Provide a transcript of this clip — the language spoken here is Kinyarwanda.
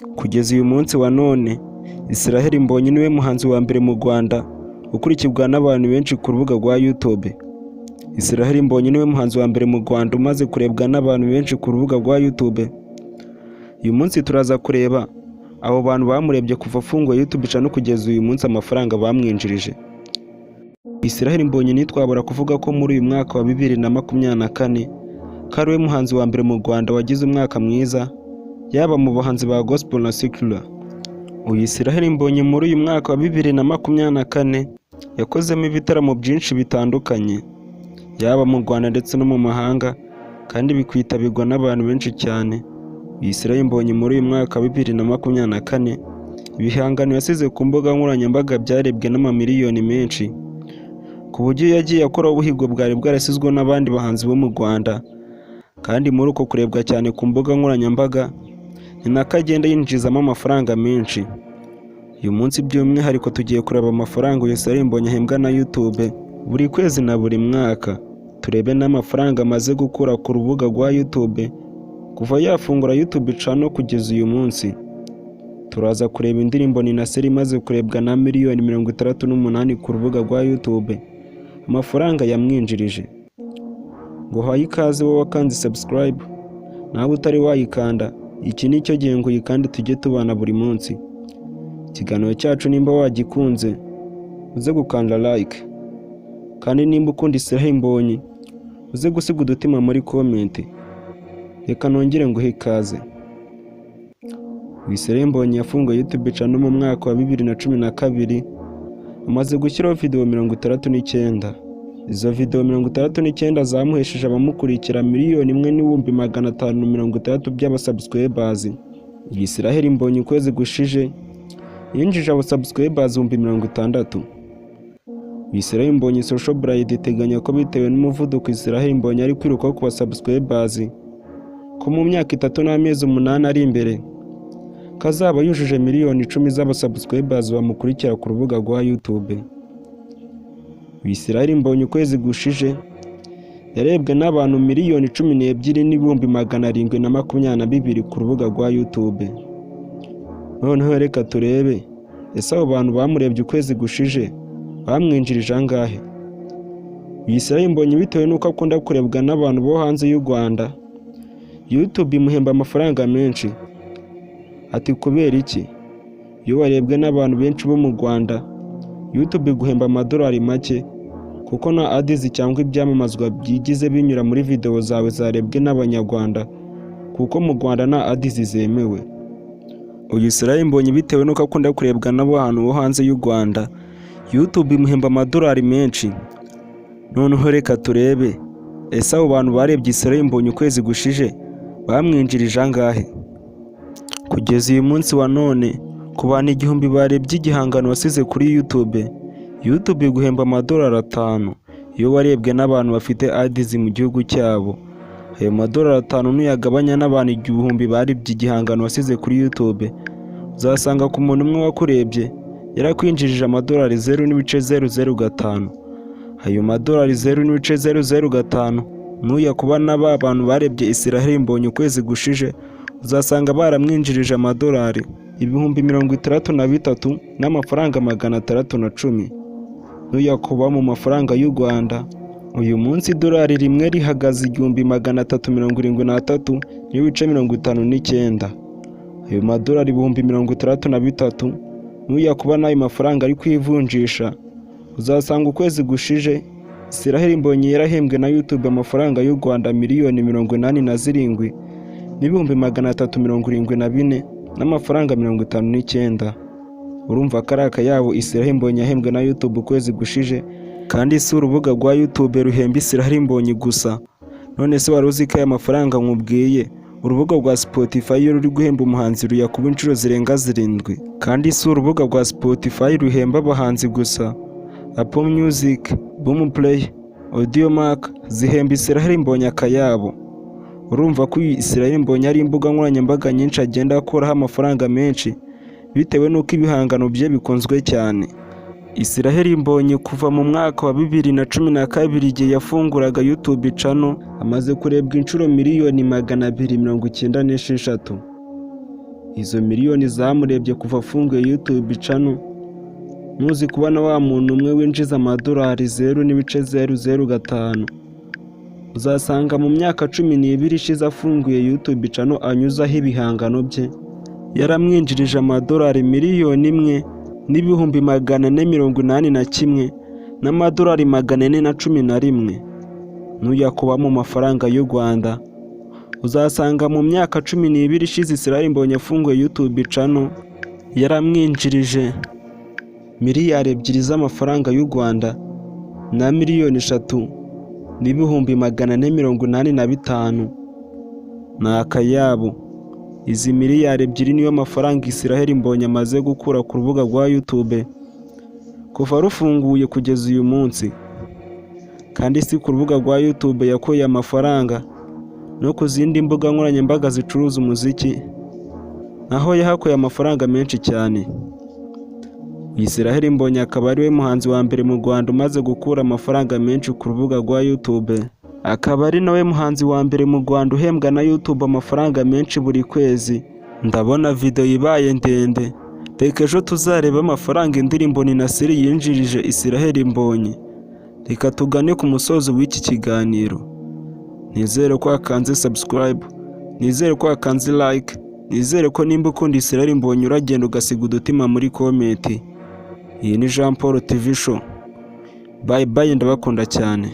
Kugeza uyu munsi wa none, Israel Mbonyi niwe muhanzi wa mbere mu Rwanda ukurikirwa n'abantu benshi ku rubuga rwa YouTube. Israel Mbonyi niwe muhanzi wa mbere mu Rwanda umaze kurebwa n'abantu benshi ku rubuga rwa YouTube. Uyu munsi turaza kureba abo bantu bamurebye kuva afunguye YouTube no kugeza uyu munsi amafaranga bamwinjirije. Israel Mbonyi ntitwabura kuvuga ko muri uyu mwaka wa 2024 ko ariwe muhanzi wa mbere mu Rwanda wagize umwaka mwiza, yaba mu bahanzi ba gospel na secular. Uyu Israel Mbonyi muri uyu mwaka wa 2024 yakozemo ibitaramo byinshi bitandukanye, yaba mu Rwanda ndetse no mu mahanga, kandi bikwitabirwa n'abantu benshi cyane. Uyu Israel Mbonyi muri uyu mwaka wa 2024 ibihangano yasize ku mbuga nkoranyambaga byarebwe n'amamiliyoni menshi, ku buryo yagiye akora ubuhigo bwari bwarasizwe n'abandi bahanzi bo mu Rwanda. Kandi muri uko kurebwa cyane ku mbuga nkoranyambaga ni nako agenda yinjizamo amafaranga menshi. Uyu munsi by'umwihariko tugiye kureba amafaranga uyu Israel Mbonyi ahembwa na YouTube buri kwezi na buri mwaka. Turebe n'amafaranga amaze gukura ku rubuga rwa YouTube kuva yafungura YouTube channel kugeza uyu munsi. Turaza kureba indirimbo ni Naseri imaze kurebwa na miliyoni 68 ku rubuga rwa YouTube, amafaranga yamwinjirije. Nguhaye ikaze wowe wakanze subscribe, nawe utari wayikanda, iki ni cyo gihe ngo uyikande tujye tubana buri munsi. Ikiganiro cyacu nimba wagikunze uze gukanda like, kandi nimba ukunda Israel Mbonyi uze gusiga udutima muri comment. Reka nongere nguhe ikaze. Israel Mbonyi yafunguye YouTube channel mu mwaka wa 2012, amaze gushyiraho video 69. Izo video 69 zamuhesheje abamukurikira miliyoni 1,560 by'abasubscribers. Israel Mbonyi ukwezi gushije yinjije abasubscribers 60,000. Israel Mbonyi Social Blade iteganya ko bitewe n'umuvuduko Israel Mbonyi ari kwiruka ku basubscribers ko mu myaka 3 n'amezi 8 ari imbere kazaba yujuje miliyoni 10 z'abasubscribers bamukurikira ku rubuga rwa YouTube. Israel Mbonyi ukwezi gushije yarebwe n'abantu miliyoni 12,722 ku rubuga rwa YouTube. Noneho reka turebe ese abo bantu bamurebye ukwezi gushije bamwinjirije angahe. Israel Mbonyi bitewe n'uko akunda kurebwa n'abantu bo hanze y'u Rwanda, YouTube imuhemba amafaranga menshi. Ati kubera iki? Iyo warebwe n'abantu benshi bo mu Rwanda, YouTube iguhemba amadolari make, kuko na ads cyangwa ibyamamazwa byigize binyura muri video zawe zarebwe n'abanyarwanda, kuko mu Rwanda na ads zemewe. Uyu Israel Mbonyi bitewe n'uko akunda kurebwa n'abantu bo hanze y'u Rwanda, YouTube imuhemba amadolari menshi. Noneho reka turebe ese abo bantu barebye Israel Mbonyi ukwezi gushije bamwinjirije angahe. Kugeza uyu munsi wa none, ku bantu 1000 barebye igihangano wasize kuri YouTube, YouTube iguhemba amadolari 5 iyo warebwe n'abantu bafite ads mu gihugu cyabo. Ayo madolari 5 nuyagabanya n'abantu 1000 barebye igihangano wasize kuri YouTube, uzasanga ku muntu umwe wakurebye yarakwinjirije amadolari 0.005. Ayo madolari 0.005 nuyakuba n'aba bantu barebye Israel Mbonyi ukwezi gushije, uzasanga baramwinjirije amadolari 63,000 n'amafaranga 610. Nuyakuba mu mafaranga y'u Rwanda, uyu munsi idolari rimwe rihagaze 363.59. Ayo madolari 63,000 nuyakuba n'ayo mafaranga ari kwivunjisha, uzasanga ukwezi gushije Israel Mbonyi yarahembwe na YouTube amafaranga y'u Rwanda miliyoni 87,374 n'amafaranga 59. Urumva karaka yabo Israel Mbonyi yahembwe na YouTube ukwezi gushije, kandi si urubuga rwa YouTube ruhemba Israel Mbonyi gusa. None se wari uzi ko aya mafaranga nkubwiye urubuga rwa Spotify iyo ruri guhemba umuhanzi ruyakuba inshuro zirenga 7? Kandi si urubuga rwa Spotify ruhemba abahanzi gusa, Apple Music, Boomplay, Audiomack zihemba Israel Mbonyi akayabo. Urumva ko Israel Mbonyi ari imbuga nkoranyambaga nyinshi agenda akoraho amafaranga menshi bitewe n'uko ibihangano bye bikunzwe cyane. Israel Mbonyi kuva mu mwaka wa 2012 igihe yafunguraga YouTube channel amaze kurebwa inshuro miliyoni 296. Izo miliyoni zamurebye kuva afunguye YouTube channel. Muzi kubona wa muntu umwe winjiza amadolari 0.005. Uzasanga mu myaka 12 ishize afunguye YouTube channel anyuzaho ibihangano bye yaramwinjirije amadolari 1,481,081 n'amadolari 411. Nuyakuba mu mafaranga y'u Rwanda, uzasanga mu myaka 12 ishize Israel Mbonyi afunguye YouTube channel yaramwinjirije miliyari 2 z'amafaranga y'u Rwanda na miliyoni 3,485. Ni akayabo. Izi miliyari 2 niyo mafaranga Israel Mbonyi amaze gukura ku rubuga rwa YouTube kuva rufunguye kugeza uyu munsi. Kandi si ku rubuga rwa YouTube yakuye amafaranga, no ku zindi mbuga nkoranyambaga zicuruza umuziki naho yahakuye amafaranga menshi cyane. Israel Mbonyi akaba ari we muhanzi wa mbere mu Rwanda umaze gukura amafaranga menshi ku rubuga rwa YouTube. Akaba ari nawe muhanzi wa mbere mu Rwanda uhembwa na YouTube amafaranga menshi buri kwezi. Ndabona video ibaye ndende, reka ejo tuzareba amafaranga indirimbo ni Nasiri yinjirije Israel Mbonyi. Reka tugane ku musozo w'iki kiganiro. Nizere ko wakanze subscribe, nizere ko wakanze like, nizere ko nimba ukunda Israel Mbonyi uragenda ugasiga udutima muri comment. Iyi ni Jean Paul TV Show. Bye bye, ndabakunda cyane.